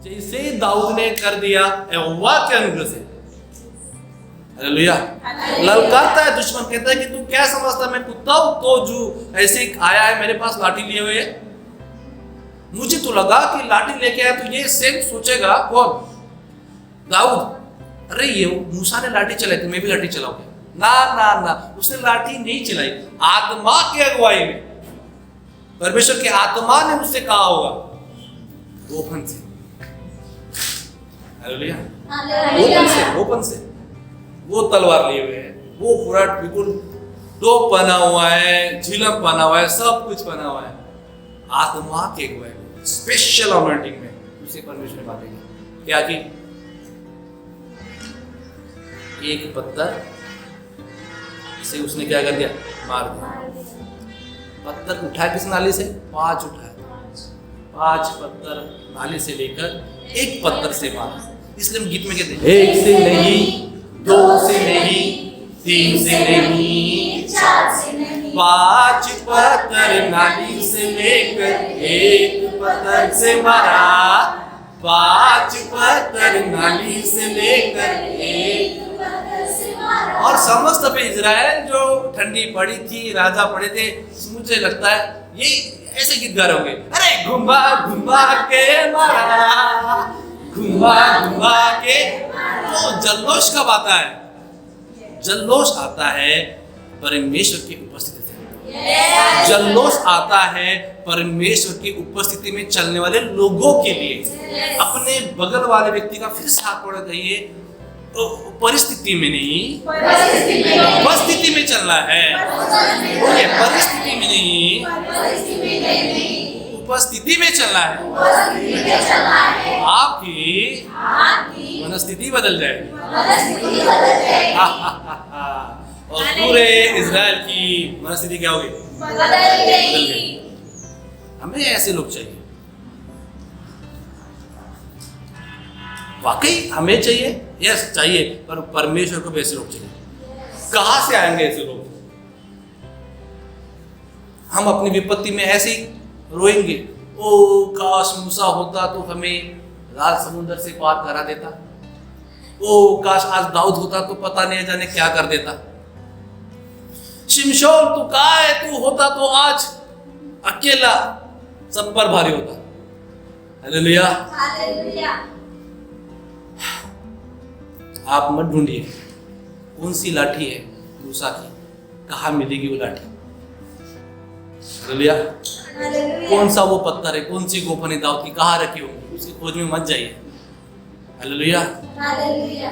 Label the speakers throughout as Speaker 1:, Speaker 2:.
Speaker 1: जैसे ही दाऊद ने कर दिया यहोवा के अनुग्रह से, हालेलुया, ललकारता है दुश्मन, कहता है कि तू क्या समझता मैं कुत्ता हूं तो जो ऐसे आया है मेरे पास लाठी लिए हुए। मुझे तो लगा कि लाठी लेके आया तो ये सेम सोचेगा कौन, दाऊद, अरे ये मूसा ने लाठी चलाई थी मैं भी लाठी चलाऊंगा। ना ना ना, उसने लाठी नहीं चलाई, आत्मा की अगुवाई में परमेश्वर की आत्मा ने मुझसे कहा होगा ओपन से, हालेलुया, ओपन से वो तलवार लिए हुए हैं, वो पूरा बिल्कुल टोप पहना हुआ है, झिलम पहना हुआ है, सब कुछ पहना हुआ है, आत्मा के अगुवाई में स्पेशल अनॉइंटिंग में उसे परमेश्वर ने बांटेगा। क्या कि एक पत्थर से उसने क्या कर दिया, मार दिया। पत्थर उठाया किस नाली से, 5 उठाया, 5 पत्थर नाली से लेकर एक पत्थर से मारा। इसलिए हम गीत में कहते हैं एक से नहीं, 2 से नहीं, 3 से नहीं,
Speaker 2: 4 से नहीं,
Speaker 1: 5 पत्थर नाली से लेकर एक पत्थर से मारा, 5 पत्थर नाली से लेकर एक। और समस्त इजराइल जो ठंडी पड़ी थी, राजा पड़े थे, मुझे लगता है ये ऐसे गीत गा रहे होंगे, अरे घुमा घुमा के मारा, घुमा घुमा के। तो जल्लोश कब आता है, जल्लोश आता है परमेश्वर की उपस्थिति से, जल्लोश आता है परमेश्वर की उपस्थिति में चलने वाले लोगों के लिए। अपने बगल वाले व्यक्ति का फिर साथ पड़ा कहिए, परिस्थिति में नहीं, उपस्थिति में चलना है, परिस्थिति में नहीं, उपस्थिति में चलना है। आपकी मनस्थिति बदल जाएगी और पूरे इजराइल की मनस्थिति क्या होगी, बदल गई। हमें ऐसे लोग चाहिए, वाकई हमें चाहिए, यस चाहिए, पर परमेश्वर को भी ऐसे लोग चाहिए। कहां से आएंगे ऐसे लोग? हम अपनी विपत्ति में ऐसे ही रोएंगे, ओ काश मूसा होता तो हमें लाल समुद्र से पार करा देता, ओ काश आज दाऊद होता तो पता नहीं जाने क्या कर देता, शिमशोन तू कहाँ है, तू होता तो आज अकेला सब पर भारी होता। Hallelujah,
Speaker 2: hallelujah.
Speaker 1: आप मत ढूंढिए कौन सी लाठी है मूसा की, कहाँ मिलेगी वो लाठी। हालेलुया, कौन सा वो पत्थर है, कौन सी गोफनी दाऊद की कहाँ रखी होगी, उसकी खोज में मत जाइए। Hallelujah,
Speaker 2: hallelujah.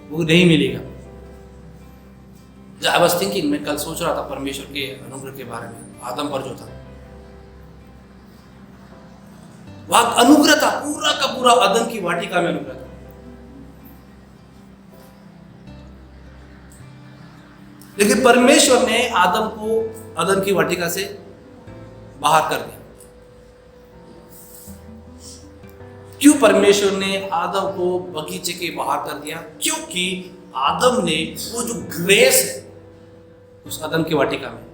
Speaker 1: वो नहीं मिलेगा। आई वाज थिंकिंग, मैं कल सोच रहा था परमेश्वर के अनुग्रह के बारे में, आदम पर जो था वह अनुग्रह था, पूरा का पूरा अदन की वाटिका में अनुग्रह था। लेकिन परमेश्वर ने आदम को अदन की वाटिका से बाहर कर दिया। क्यों परमेश्वर ने आदम को बगीचे के बाहर कर दिया? क्योंकि आदम ने वो जो ग्रेस है उस अदन की वाटिका में,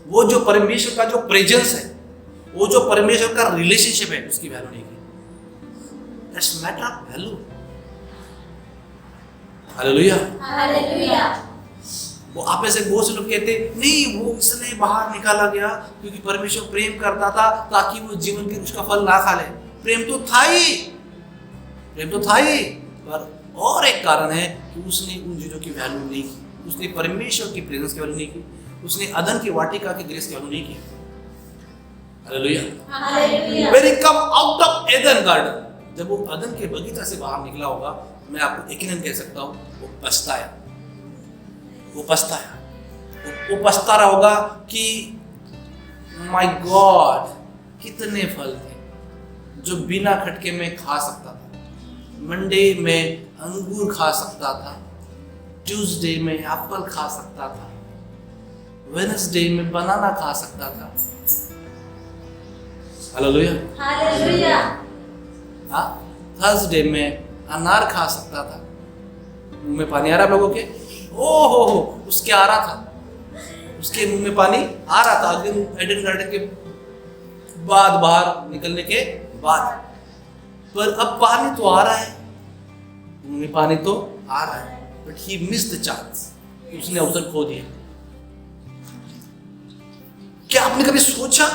Speaker 1: वो जो परमेश्वर का जो प्रेजेंस है, वो जो परमेश्वर का रिलेशनशिप है, उसकी वैल्यू नहीं की। That's matter of value. Hallelujah,
Speaker 2: hallelujah.
Speaker 1: वो आप ऐसे बहुत से लोग कहते नहीं वो इसलिए बाहर निकाला गया क्योंकि परमेश्वर प्रेम करता था ताकि वो जीवन के उसका फल ना खा ले। प्रेम तो था ही, प्रेम तो था ही, पर और एक कारण है कि उसने उन चीजों की वैल्यू नहीं की, उसने परमेश्वर की प्रेजेंस की वैल्यू नहीं की, उसने अदन की वाटिका की ग्रेस की वैल्यू नहीं की। Hallelujah,
Speaker 2: hallelujah.
Speaker 1: When he come out of Aden garden, जब वो अदन के बगीचा से बाहर निकला होगा, मैं आपको यकीनन कह सकता हूँ वो पछताया, वो पछताया, वो पछता रहा होगा कि माय गॉड कितने फल थे जो बिना खटके में खा सकता था। मंडे में अंगूर खा सकता था, ट्यूसडे में एप्पल खा सकता था, वेडनेसडे में बनाना खा सकता था। Hallelujah,
Speaker 2: hallelujah.
Speaker 1: हाँ, थर्सडे में अनार खा सकता था। मुंह में पानी आ रहा लोगों के, ओ हो उसके आ रहा था, उसके मुंह में पानी आ रहा था एडन गार्डन के बाद, बाहर निकलने के बाद। पर अब पानी तो आ रहा है, मुंह में पानी तो आ रहा है, but he missed the chance, उसने अवसर खो दिया। क्या आपने कभी सोचा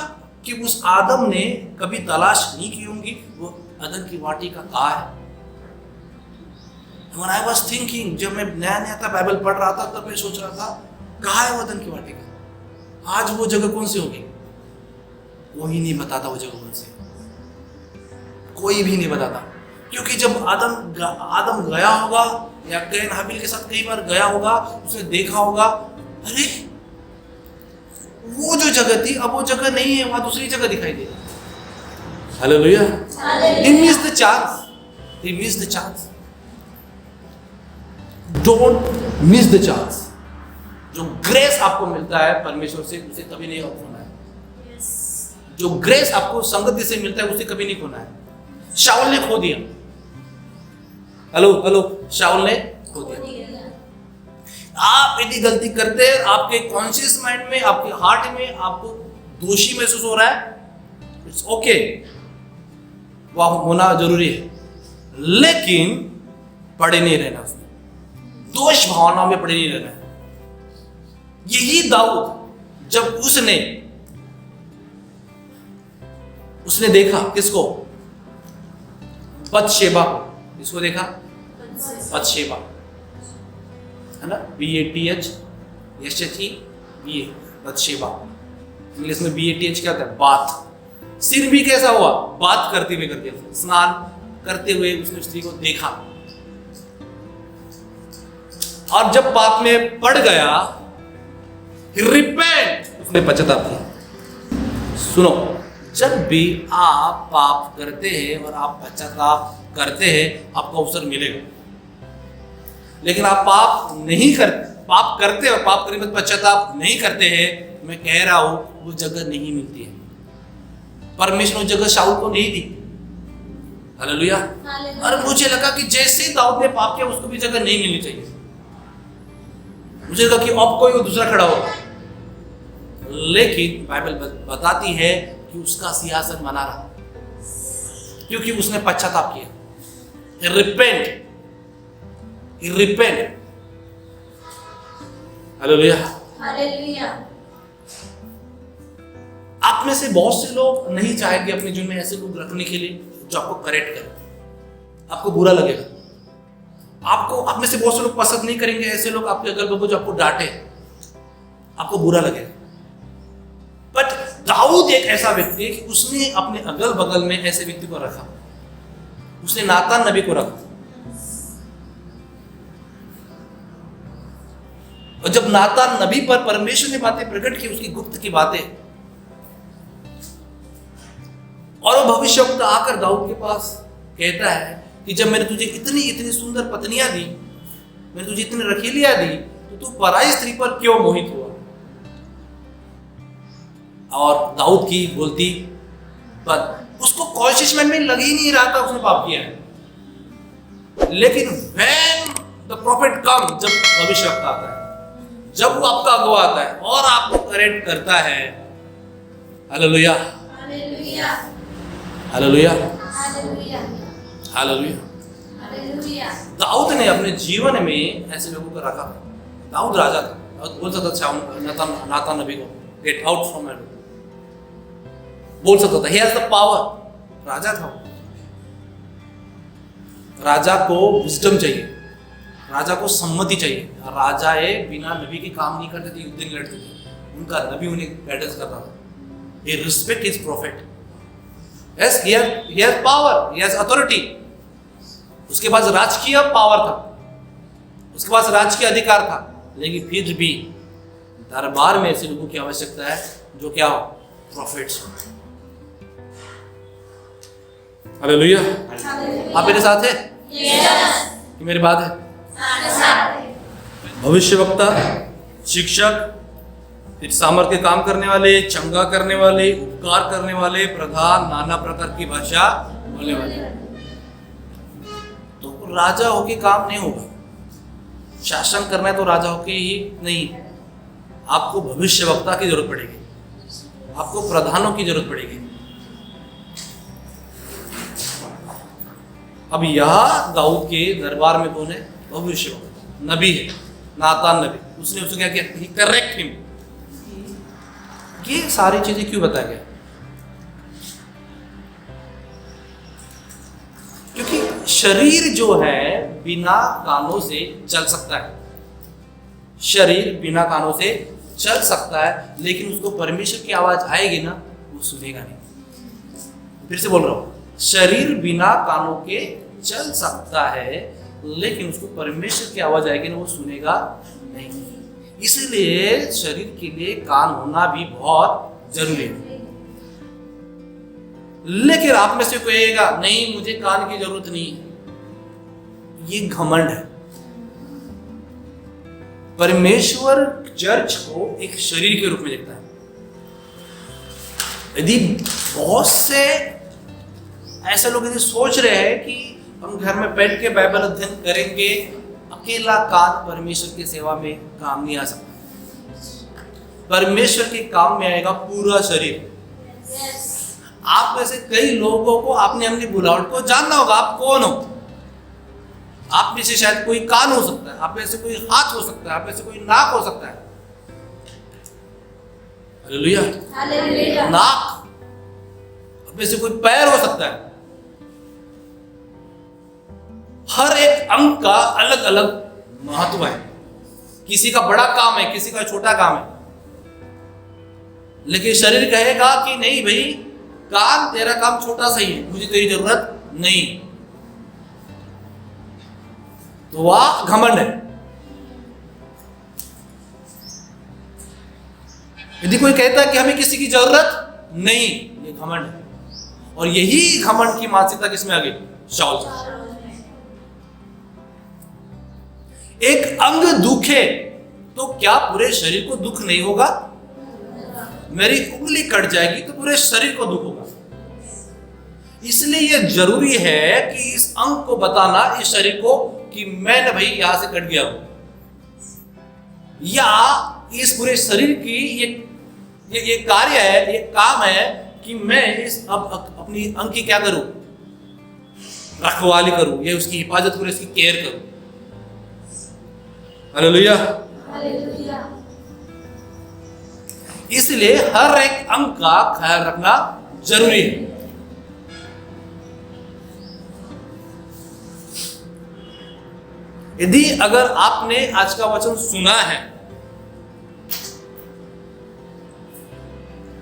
Speaker 1: कि उस आदम ने कभी तलाश नहीं की होंगी वो अदन की वाटिका कहाँ है? When I was thinking, जब मैं नया था बाइबल पढ़ रहा था, तब मैं सोच रहा था कहाँ है वो अदन की वाटिका? आज वो जगह कौन सी होगी? कोई नहीं बताता वो जगह कौन सी, कोई भी नहीं बताता, क्योंकि जब आदम गया होगा या कैन हाबिल के साथ कई बार गया होगा, उसने देखा होगा, अरे वो जो जगह थी अब वो जगह नहीं है, वहां दूसरी जगह दिखाई दे रही। Hallelujah. He missed the chance. He missed the chance. Don't miss the chance. जो ग्रेस आपको मिलता है परमेश्वर से, उसे कभी नहीं खोना है। जो ग्रेस आपको संगति से मिलता है उसे कभी नहीं खोना है। शाऊल ने खो दिया। हेलो, शाऊल ने खो दिया। आप यदि गलती करते हैं, आपके कॉन्शियस माइंड में, आपके हार्ट में आपको दोषी महसूस हो रहा है, इट्स ओके, वो होना जरूरी है, लेकिन पड़े नहीं रहना, उसमें दोष भावना में पड़े नहीं रहना है। यही दाऊद जब उसने देखा किसको? बतशेबा को। किसको देखा? बतशेबा, है ना, BATH बतशेबा। इंग्लिश में BATH क्या होता है? बात। सिर भी कैसा हुआ? बात करते हुए, स्नान करते हुए उसने स्त्री को देखा, और जब पाप में पड़ गया, रिपेंट, उसने पश्चाताप किया। सुनो, जब भी आप पाप करते हैं और आप पश्चाताप करते हैं, आपको अवसर मिलेगा, लेकिन आप पाप करते और पाप करने में पश्चाताप नहीं करते हैं, मैं कह रहा हूं वो जगह नहीं मिलती है। परमेश्वर जगह शाऊल को नहीं दी। हालेलुया। और मुझे लगा कि जैसे दाऊद ने पाप किया, उसको भी जगह नहीं मिलनी चाहिए। मुझे लगा कि अब कोई दूसरा खड़ा होगा, लेकिन बाइबल बताती है कि उसका सिंहासन बना रहा, क्योंकि उसने पश्चाताप किया। रिपेंट। हालेलुया। आप में से बहुत से लोग नहीं चाहेंगे अपने जीवन में ऐसे लोग रखने के लिए जो आपको करेक्ट करे, आपको बुरा लगेगा। आप में से बहुत से लोग पसंद नहीं करेंगे ऐसे लोग आपके अगल बगल जो आपको डांटे, आपको बुरा लगेगा। बट दाऊद एक ऐसा व्यक्ति है कि उसने अपने अगल बगल में ऐसे व्यक्ति को रखा। उसने नातान नबी को रखा, और जब नातान नबी पर परमेश्वर ने बातें प्रकट की, उसकी गुप्त की बातें, और वो भविष्यवक्ता आकर दाऊद के पास कहता है कि जब मैंने तुझे इतनी सुंदर पत्नियां दी, मैंने तुझे इतनी रखीलियां दी, तो तू पराई स्त्री पर क्यों मोहित हुआ? और दाऊद की बोलती पर उसको कॉन्शियस में लग ही नहीं रहा था उसने पाप किया है। लेकिन व्हेन द प्रॉफिट कम, जब भविष्यवक्ता आता है, जब वो आपका अगुवा आता है और आपको करेक्ट करता है, hallelujah,
Speaker 2: hallelujah,
Speaker 1: hallelujah,
Speaker 2: hallelujah,
Speaker 1: hallelujah. दाऊद ने अपने जीवन में ऐसे लोगों को रखा। दाऊद राजा था, दाऊद बोल सकता था नातान नबी को, get out from my door, बोल सकता था, ही हैज द पावर। राजा था, राजा को विजडम चाहिए, राजा को सम्मति चाहिए। राजा बिना नबी के काम नहीं करते थे, युद्ध नहीं लड़ते थे, उनका नबी उन्हें गाइडेंस करता था। He respect his prophet. Yes, he has power, he has authority. उसके पास राजकीय पावर था, उसके पास राजकीय अधिकार था, लेकिन फिर भी दरबार में ऐसे लोगों की आवश्यकता है जो क्या हो? प्रॉफिट्स। हालेलुया। आप मेरे साथ हैं? कि मेरी बात है? भविष्यवक्ता, शिक्षक, सामर्थ्य काम करने वाले, चंगा करने वाले, उपकार करने वाले, प्रधान, नाना प्रकार की भाषा बोलने वाले। तो राजा होके काम नहीं होगा, शासन करना है तो राजा होके ही नहीं, आपको भविष्यवक्ता की जरूरत पड़ेगी, आपको प्रधानों की जरूरत पड़ेगी। अब यह दाऊद के दरबार में कौन है? भविष्यवक्ता, नबी है, नातान नबी। उसने उसको क्या किया? ही करेक्ट हिम। ये सारी चीजें क्यों बताया गया? क्योंकि शरीर जो है बिना कानों से चल सकता है, शरीर बिना कानों से चल सकता है, लेकिन उसको परमेश्वर की आवाज आएगी ना, वो सुनेगा नहीं। फिर से बोल रहा हूं, शरीर बिना कानों के चल सकता है, लेकिन उसको परमेश्वर की आवाज आएगी ना, वो सुनेगा नहीं। इसलिए शरीर के लिए कान होना भी बहुत जरूरी है। लेकिन आप में से कहेगा नहीं, मुझे कान की जरूरत नहीं है, ये घमंड है। परमेश्वर चर्च को एक शरीर के रूप में देखता है। यदि बहुत से ऐसे लोग यदि सोच रहे हैं कि हम घर में बैठ के बाइबल अध्ययन करेंगे, अकेला कान परमेश्वर की सेवा में काम नहीं आ सकता। परमेश्वर के काम में आएगा पूरा शरीर। आप में से कई लोगों को आपने अपनी बुलावट को जानना होगा, आप कौन हो। आप में से शायद कोई कान हो सकता है, आप में से कोई हाथ हो सकता है, आप में से कोई नाक हो सकता है। Hallelujah,
Speaker 2: hallelujah.
Speaker 1: नाक, आप में से कोई पैर हो सकता है। हर एक अंग का अलग अलग महत्व है। किसी का बड़ा काम है, किसी का छोटा काम है। लेकिन शरीर कहेगा कि नहीं भाई, कान तेरा काम छोटा सा ही है, मुझे तेरी जरूरत नहीं। तो वह घमंड है। यदि कोई कहता है कि हमें किसी की जरूरत नहीं, ये घमंड है। और यही घमंड की मानसिकता किसमें आ गई? शाऊल। एक अंग दुखे तो क्या पूरे शरीर को दुख नहीं होगा? मेरी उंगली कट जाएगी तो पूरे शरीर को दुख होगा। इसलिए यह जरूरी है कि इस अंग को बताना, इस शरीर को, कि मैं ना भाई यहां से कट गया हूं, या इस पूरे शरीर की ये कार्य है, ये काम है कि मैं इस अब अपनी अंग की क्या करूं? रखवाली करूं, ये उसकी हिफाजत करूं, इसकी केयर करूं। Hallelujah,
Speaker 2: hallelujah.
Speaker 1: इसलिए हर एक अंग का ख्याल रखना जरूरी है। यदि अगर आपने आज का वचन सुना है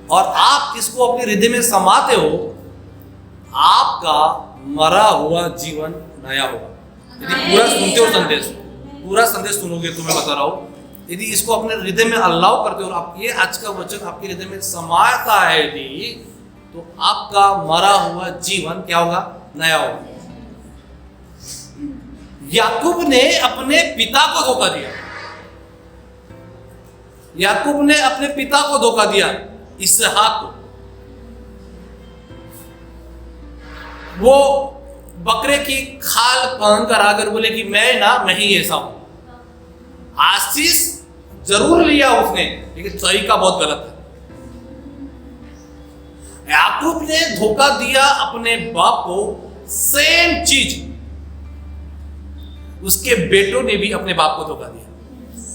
Speaker 1: और आप इसको अपने हृदय में समाते हो, आपका मरा हुआ जीवन नया होगा। यदि पूरा सुनते हो संदेश, पूरा संदेश सुनोगे तो मैं बता रहा हूं, यदि इसको अपने हृदय में अलाउ करते हो और आप ये आज का वचन आपके हृदय में समाता है यदि, तो आपका मरा हुआ जीवन क्या होगा? नया होगा। याकूब ने अपने पिता को धोखा दिया। याकूब ने अपने पिता को धोखा दिया, इसहाक को। वो बकरे की खाल पहनकर आकर बोले कि मैं ही ऐसा हूं। आशीष जरूर लिया उसने, लेकिन तरीका बहुत गलत है। याकूब ने धोखा दिया अपने बाप को, सेम चीज उसके बेटों ने भी अपने बाप को धोखा दिया।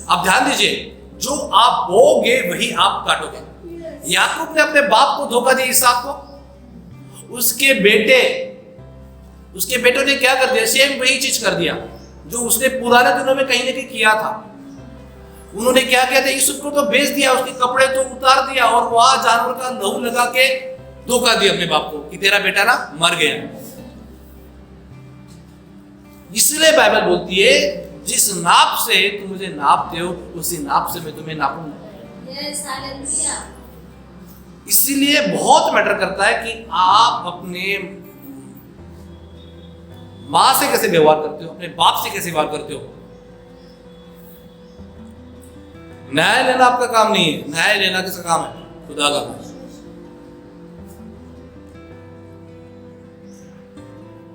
Speaker 1: अब ध्यान दीजिए, जो आप बोओगे वही आप काटोगे। याकूब ने अपने बाप को धोखा दिया, इसहाक को। उसके बेटों ने क्या कर दिया? सेम वही चीज कर दिया जो उसने पुराने दिनों में कहीं ना कहीं किया था। उन्होंने क्या किया था? यूसुफ को तो बेच दिया, उसके कपड़े तो उतार दिया और वहां जानवर का लहू लगा के धोखा दिया अपने बाप को कि तेरा बेटा ना मर गया। इसलिए बाइबल बोलती है, जिस नाप से तुम मुझे नापते हो उसी नाप से मैं तुम्हें नापूंगा।
Speaker 2: Yes, hallelujah.
Speaker 1: इसीलिए बहुत मैटर करता है कि आप अपने मां से कैसे व्यवहार करते हो, अपने बाप से कैसे व्यवहार करते हो। न्याय लेना आपका काम नहीं है, न्याय लेना किसका काम है? खुदा का काम।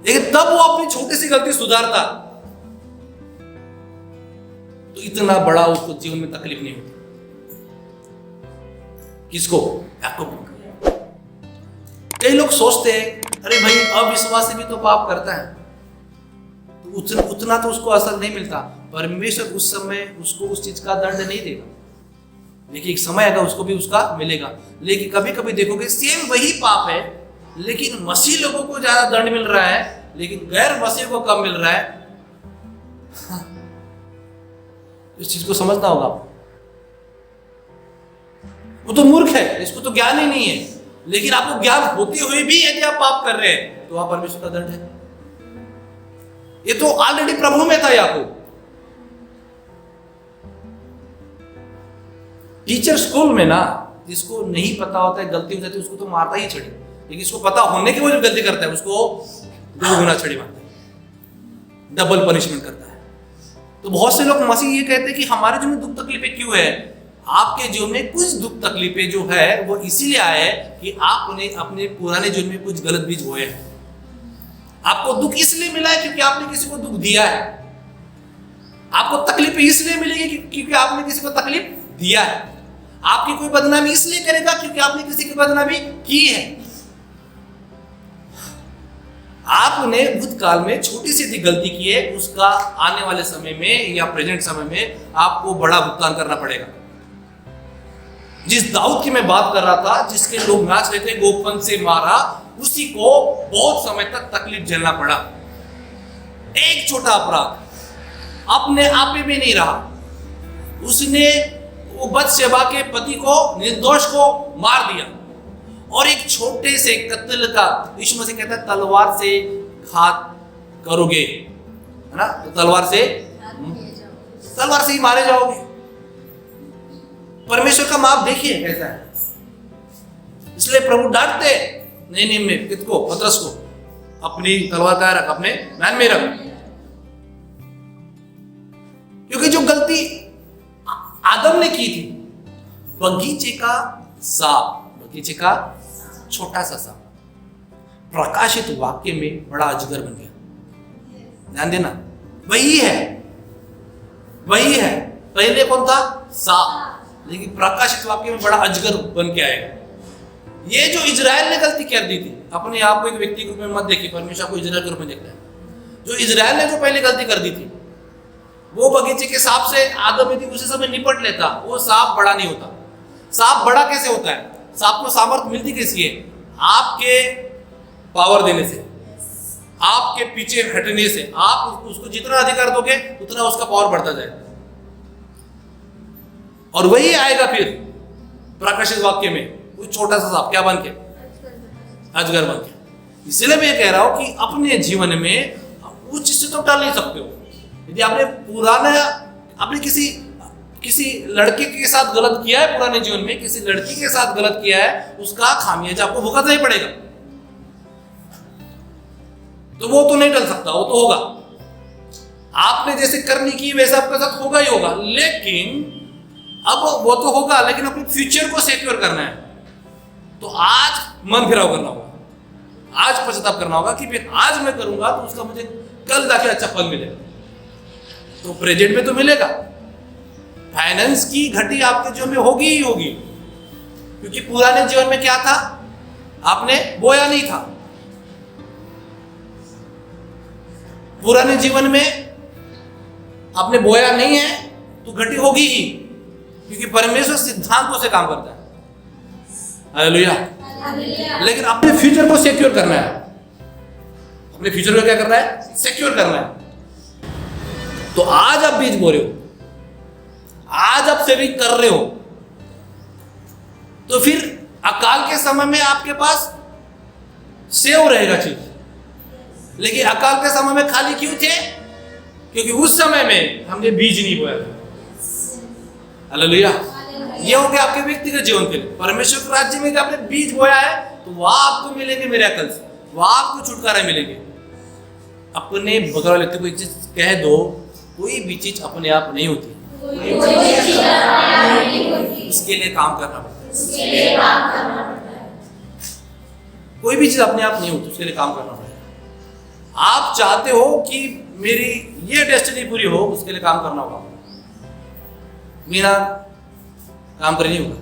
Speaker 1: लेकिन तब वो अपनी छोटी सी गलती सुधारता तो इतना बड़ा उसको जीवन में तकलीफ नहीं होती। किसको? याकूब को। कई लोग सोचते हैं, अरे भाई अविश्वासी भी तो पाप करता है, तो उतना तो उसको असर नहीं मिलता। परमेश्वर उस समय उसको उस चीज का दंड नहीं देगा, लेकिन एक समय आएगा उसको भी उसका मिलेगा। लेकिन कभी कभी देखोगे सेम वही पाप है, लेकिन मसीह लोगों को ज्यादा दंड मिल रहा है, लेकिन गैर मसीह को कम मिल रहा है। इस चीज को समझना होगा आपको। वो तो मूर्ख है, इसको तो ज्ञान ही नहीं है, लेकिन आपको ज्ञान होते हुए भी यदि आप पाप कर रहे हैं तो वहां परमेश्वर का दंड है। ये तो ऑलरेडी प्रभु में था याकूब। टीचर स्कूल में ना, जिसको नहीं पता होता है गलती हो जाती है उसको तो मारता ही छड़ी, लेकिन इसको पता होने के वजह गलती करता है उसको 2 गुना छड़ी मारता है, डबल पनिशमेंट करता है। तो बहुत से लोग मसीह ये कहते हैं कि हमारे जीवन में दुख तकलीफें क्यों है। आपके जीवन में कुछ दुख तकलीफें जो है वो इसीलिए आए कि आपने अपने पुराने जीवन में कुछ गलत बीज बोए हैं। आपको दुख इसलिए मिला है क्योंकि आपने किसी को दुख दिया है। आपको तकलीफें इसलिए मिलेगी क्योंकि आपने किसी को तकलीफ दिया है। आपकी कोई बदनामी इसलिए करेगा क्योंकि आपने किसी की बदनामी की है। आपने भूतकाल में छोटी सी थी गलती की है, उसका आने वाले समय में या प्रेजेंट समय में आपको बड़ा भुगतान करना पड़ेगा। जिस दाऊद की मैं बात कर रहा था, जिसके लोग नाच रहे थे, गोपन से मारा, उसी को बहुत समय तक तकलीफ झेलना पड़ा। एक छोटा अपराध अपने आप में नहीं रहा, उसने वो बत्शेबा के पति को, निर्दोष को मार दिया। और एक छोटे से कत्ल का, यीशु मसीह कहता है तलवार से घात करोगे, है ना, तो तलवार से ही मारे जाओगे। परमेश्वर का माप देखिए कैसा है। इसलिए प्रभु डांटते नहीं में किसको, पतरस को, अपनी तलवार का रख, अपने मैन में रख। क्योंकि जो गलती आदम ने की थी, बगीचे का सांप, बगीचे का छोटा सा सांप प्रकाशित वाक्य में बड़ा अजगर बन गया। ध्यान देना, वही है। पहले कौन था? सांप, लेकिन प्रकाशित वाक्य में बड़ा अजगर बन के आएगा। ये जो इजराइल ने गलती कर दी थी, अपने आप को एक व्यक्ति के रूप में मत देखिए, परमेश्वर को इजराइल के रूप में देखना है। जो इजराइल ने जो पहले गलती कर दी थी, वो बगीचे के सांप से आदम यदि उसी समय निपट लेता, वो सांप बड़ा नहीं होता। सांप बड़ा कैसे होता है? सांप को सामर्थ्य मिलती कैसी है? आपके पावर देने से, आपके पीछे हटने से। आप उसको जितना अधिकार दोगे उतना उसका पावर बढ़ता जाएगा। और वही आएगा फिर प्रकाशित वाक्य में, वो छोटा सा सांप क्या बन के? अजगर बन के। इसलिए मैं कह रहा हूं कि अपने जीवन में उस चीज से तो टाल नहीं सकते हो। यदि आपने आपने किसी लड़के के साथ गलत किया है, पुराने जीवन में किसी लड़की के साथ गलत किया है, उसका खामियाजा आपको भुगतना ही पड़ेगा। तो वो तो नहीं टल सकता, वो तो होगा। आपने जैसे करनी की वैसा आपके साथ होगा ही होगा। लेकिन अब वो तो होगा, लेकिन अपने फ्यूचर को सिक्योर करना है तो आज मन फिराव करना होगा, आज पश्चाताप करना होगा कि फिर आज मैं करूंगा तो उसका मुझे कल जाके अच्छा फल मिलेगा। तो प्रेजेंट में तो मिलेगा। फाइनेंस की घटी आपके जीवन में होगी ही होगी, क्योंकि पुराने जीवन में क्या था? आपने बोया नहीं था। पुराने जीवन में आपने बोया नहीं है तो घटी होगी ही, क्योंकि परमेश्वर सिद्धांतों से काम करता है। हालेलुया। लेकिन अपने फ्यूचर को सिक्योर करना है। अपने फ्यूचर को क्या करना है? सिक्योर करना है। तो आज आप बीज बो रहे हो, आज आप सेविंग कर रहे हो, तो फिर अकाल के समय में आपके पास सेव रहेगा चीज। लेकिन अकाल के समय में खाली क्यों थे? क्योंकि उस समय में हमने बीज नहीं बोया था। हालेलुया। ये हो गया आपके व्यक्तिगत जीवन के लिए। परमेश्वर के राज्य में आपने बीज बोया है तो वहां आपको मिलेंगे मिरेकल्स, वहां आपको छुटकारा मिलेंगे। अपने बगल वाले व्यक्ति को एक चीज कह दो, कोई भी चीज अपने आप नहीं होती, उसके लिए काम करना पड़ता है। कोई भी चीज अपने आप नहीं होती, उसके लिए काम करना पड़ेगा। आप चाहते हो कि मेरी ये डेस्टिनी पूरी हो, उसके लिए काम करना होगा। बिना काम करे नहीं होगा।